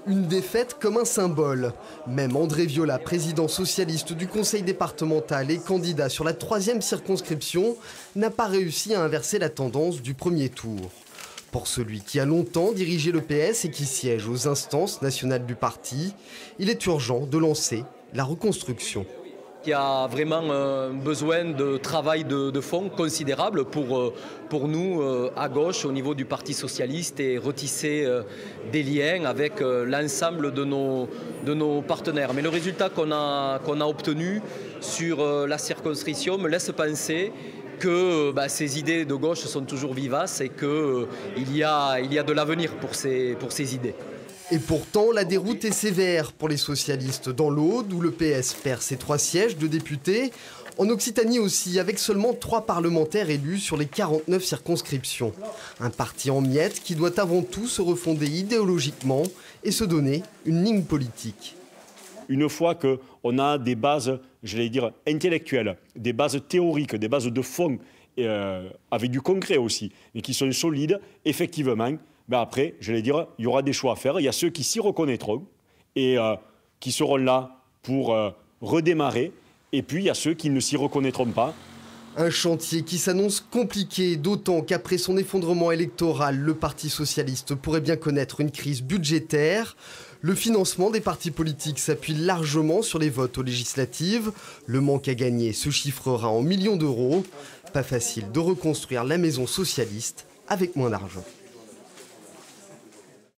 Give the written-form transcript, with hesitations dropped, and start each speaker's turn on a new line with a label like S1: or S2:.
S1: Une défaite comme un symbole. Même André Viola, président socialiste du conseil départemental et candidat sur la 3e circonscription, n'a pas réussi à inverser la tendance du premier tour. Pour celui qui a longtemps dirigé le PS et qui siège aux instances nationales du parti, il est urgent de lancer la reconstruction.
S2: Il y a vraiment un besoin de travail de fond considérable pour nous à gauche au niveau du Parti socialiste et retisser des liens avec l'ensemble de nos partenaires. Mais le résultat qu'on a obtenu sur la circonscription me laisse penser que ces idées de gauche sont toujours vivaces et qu'il y a de l'avenir pour ces idées.
S1: Et pourtant, la déroute est sévère pour les socialistes dans l'Aude, où le PS perd ses 3 sièges de députés. En Occitanie aussi, avec seulement 3 parlementaires élus sur les 49 circonscriptions. Un parti en miettes qui doit avant tout se refonder idéologiquement et se donner une ligne politique.
S3: Une fois qu'on a des bases, j'allais dire, intellectuelles, des bases théoriques, des bases de fond, avec du concret aussi, mais qui sont solides, effectivement, après, j'allais dire, il y aura des choix à faire. Il y a ceux qui s'y reconnaîtront et qui seront là pour redémarrer. Et puis, il y a ceux qui ne s'y reconnaîtront pas.
S1: Un chantier qui s'annonce compliqué, d'autant qu'après son effondrement électoral, le Parti socialiste pourrait bien connaître une crise budgétaire. Le financement des partis politiques s'appuie largement sur les votes aux législatives. Le manque à gagner se chiffrera en millions d'euros. Pas facile de reconstruire la maison socialiste avec moins d'argent.